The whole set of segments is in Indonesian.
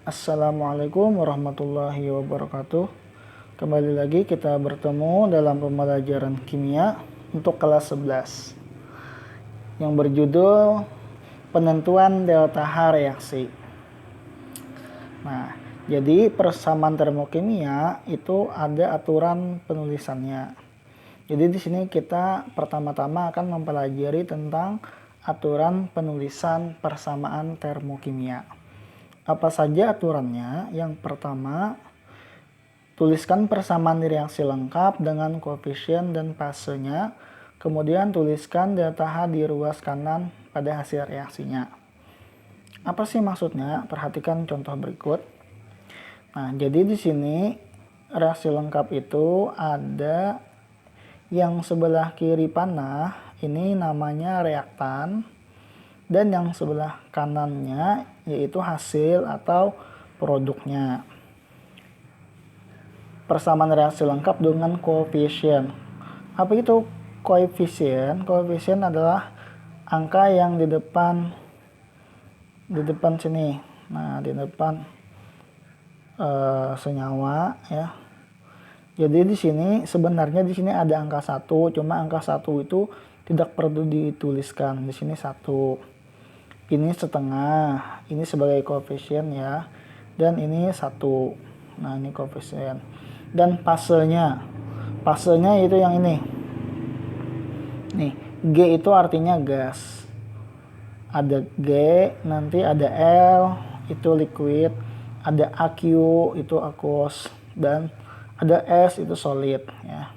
Assalamualaikum warahmatullahi wabarakatuh. Kembali lagi kita bertemu dalam pembelajaran kimia untuk kelas 11 yang berjudul penentuan delta H reaksi. Nah, jadi persamaan termokimia itu ada aturan penulisannya. Jadi di sini kita pertama-tama akan mempelajari tentang aturan penulisan persamaan termokimia. Apa saja aturannya? Yang pertama, tuliskan persamaan reaksi lengkap dengan koefisien dan fasenya. Kemudian tuliskan delta H di ruas kanan pada hasil reaksinya. Apa sih maksudnya? Perhatikan contoh berikut. Nah, jadi di sini reaksi lengkap itu ada yang sebelah kiri panah, ini namanya reaktan. Dan yang sebelah kanannya yaitu hasil atau produknya. Persamaan reaksi lengkap dengan koefisien. Apa itu koefisien? Koefisien adalah angka yang di depan sini. Nah, di depan senyawa ya. Jadi di sini sebenarnya di sini ada angka 1, cuma angka 1 itu tidak perlu dituliskan. Di sini 1. Ini setengah, ini sebagai koefisien ya, dan ini 1. Nah, ini koefisien. Dan fasenya itu yang ini. Nih, G itu artinya gas. Ada G, nanti ada L, itu liquid, ada AQ, itu aqueous, dan ada S, itu solid ya.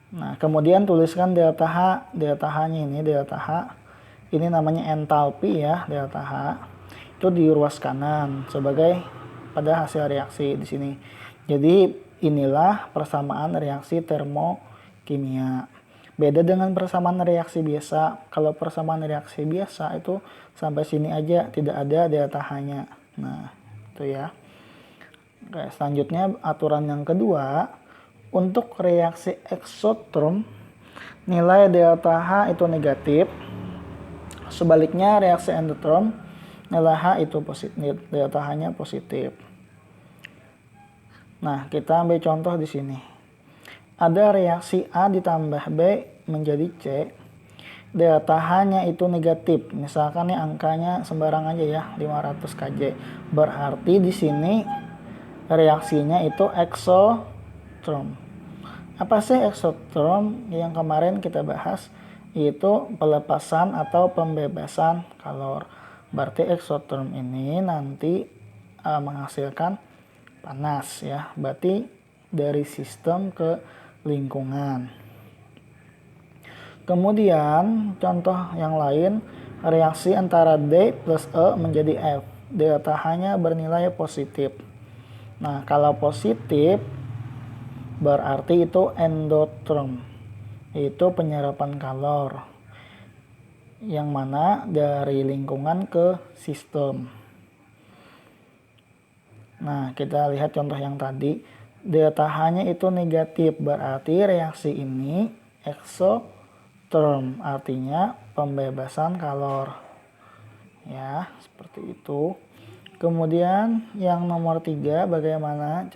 Nah, kemudian tuliskan delta H. Delta H-nya ini, delta H. Ini namanya entalpi ya, delta H. Itu di ruas kanan sebagai pada hasil reaksi di sini. Jadi inilah persamaan reaksi termokimia. Beda dengan persamaan reaksi biasa. Kalau persamaan reaksi biasa itu sampai sini aja, tidak ada delta H-nya. Nah, itu ya. Oke, selanjutnya aturan yang kedua, untuk reaksi eksoterm nilai delta H itu negatif. Sebaliknya reaksi endotherm nilai H itu positif, delta H-nya positif. Nah, kita ambil contoh di sini. Ada reaksi A ditambah B menjadi C. Delta H-nya itu negatif. Misalkan nih angkanya sembarang aja ya, 500 Kj. Berarti di sini reaksinya itu eksotherm. Apa sih eksotherm yang kemarin kita bahas? Itu pelepasan atau pembebasan kalor. Berarti eksotherm ini nanti menghasilkan panas ya. Berarti dari sistem ke lingkungan. Kemudian contoh yang lain, reaksi antara D plus E menjadi F. Delta H-nya bernilai positif. Nah, kalau positif berarti itu endotherm. Itu penyerapan kalor yang mana dari lingkungan ke sistem. Nah, kita lihat contoh yang tadi, delta H-nya itu negatif, berarti reaksi ini eksotherm, artinya pembebasan kalor ya, seperti itu. Kemudian yang nomor 3, bagaimana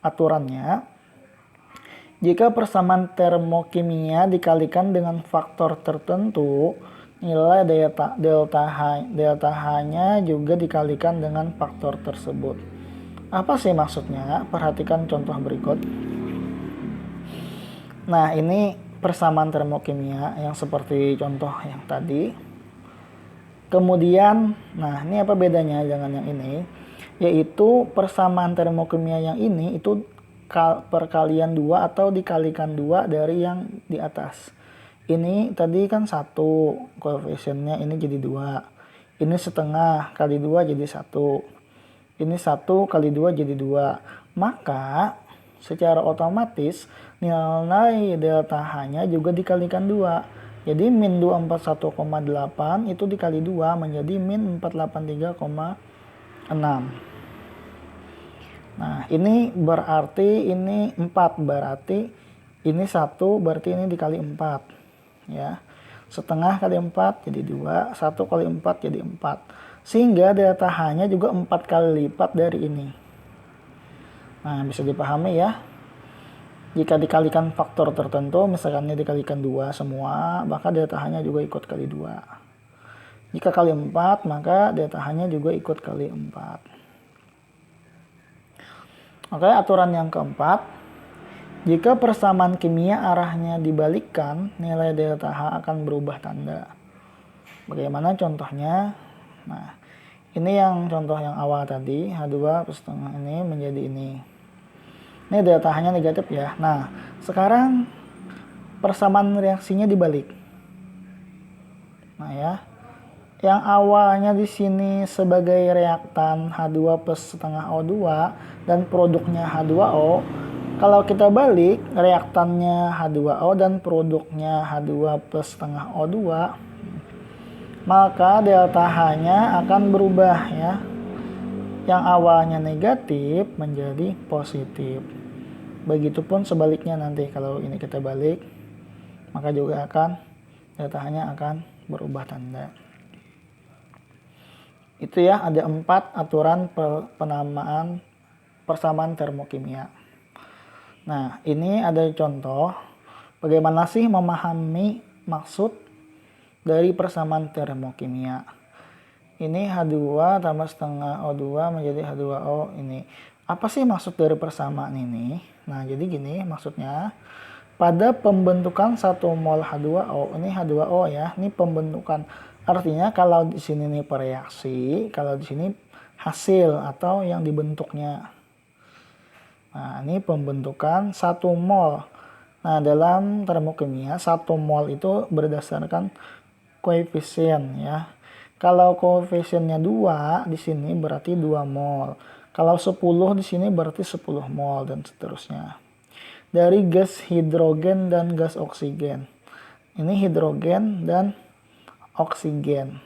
aturannya? Jika persamaan termokimia dikalikan dengan faktor tertentu, nilai delta H-nya juga dikalikan dengan faktor tersebut. Apa sih maksudnya? Perhatikan contoh berikut. Nah, ini persamaan termokimia yang seperti contoh yang tadi. Kemudian, nah ini apa bedanya dengan yang ini? Yaitu persamaan termokimia yang ini itu perkalian 2 atau dikalikan 2 dari yang di atas. Ini tadi kan 1, koefisiennya ini jadi 2. Ini setengah kali 2 jadi 1. Ini 1 kali 2 jadi 2. Maka secara otomatis nilai delta H-nya juga dikalikan 2. Jadi min 241,8 itu dikali 2 menjadi min 483,6. Nah, ini berarti ini 4, berarti ini 1, berarti ini dikali 4 ya. Setengah kali 4 jadi 2, 1 kali 4 jadi 4. Sehingga delta H-nya juga 4 kali lipat dari ini. Nah, bisa dipahami ya. Jika dikalikan faktor tertentu, misalkan ini dikalikan 2 semua, maka delta H-nya juga ikut kali 2. Jika kali 4, maka delta H-nya juga ikut kali 4. Oke, aturan yang keempat. Jika persamaan kimia arahnya dibalikkan, nilai delta H akan berubah tanda. Bagaimana contohnya? Nah, ini yang contoh yang awal tadi, H2 plus setengah ini menjadi ini. Ini delta H-nya negatif ya. Nah, sekarang persamaan reaksinya dibalik. Nah ya, yang awalnya di sini sebagai reaktan H2 plus setengah O2 dan produknya H2O, kalau kita balik reaktannya H2O dan produknya H2 plus setengah O2, maka delta H-nya akan berubah ya. Yang awalnya negatif menjadi positif. Begitupun sebaliknya nanti kalau ini kita balik, maka juga akan delta H-nya akan berubah tanda. Itu ya, ada 4 aturan penamaan persamaan termokimia. Nah, ini ada contoh bagaimana sih memahami maksud dari persamaan termokimia. Ini H2 tambah setengah O2 menjadi H2O ini. Apa sih maksud dari persamaan ini? Nah, jadi gini maksudnya. Pada pembentukan 1 mol H2O, ini H2O ya, ini pembentukan. Artinya kalau di sini nih bereaksi, kalau di sini hasil atau yang dibentuknya. Nah, ini pembentukan 1 mol. Nah, dalam termokimia 1 mol itu berdasarkan koefisien ya. Kalau koefisiennya 2 di sini berarti 2 mol. Kalau 10 di sini berarti 10 mol dan seterusnya. Dari gas hidrogen dan gas oksigen. Ini hidrogen dan oksigen.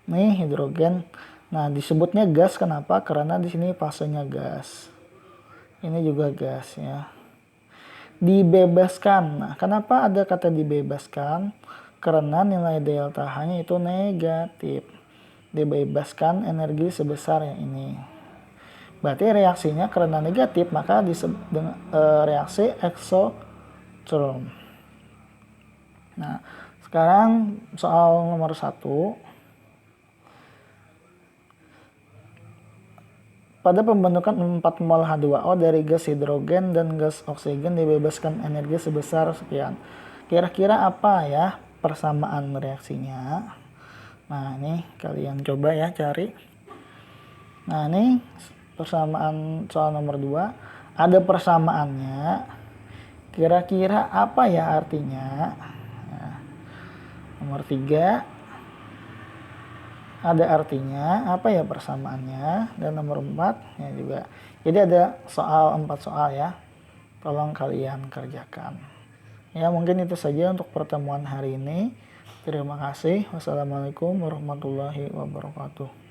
Ini hidrogen. Nah, disebutnya gas kenapa? Karena di sini fasenya gas. Ini juga gas ya. Dibebaskan. Nah, kenapa ada kata dibebaskan? Karena nilai delta H-nya itu negatif. Dibebaskan energi sebesar yang ini. Berarti reaksinya karena negatif, maka disebut dengan reaksi exotherm. Nah, sekarang soal nomor 1. Pada pembentukan 4 mol H2O dari gas hidrogen dan gas oksigen dibebaskan energi sebesar sekian. Kira-kira apa ya persamaan reaksinya? Nah, ini kalian coba ya cari. Nah, ini persamaan soal nomor 2. Ada persamaannya. Kira-kira apa ya artinya? Nah, nomor 3. Ada artinya, apa ya persamaannya? Dan nomor 4 ya juga. Jadi ada 4 soal ya. Tolong kalian kerjakan. Ya, mungkin itu saja untuk pertemuan hari ini. Terima kasih. Wassalamualaikum warahmatullahi wabarakatuh.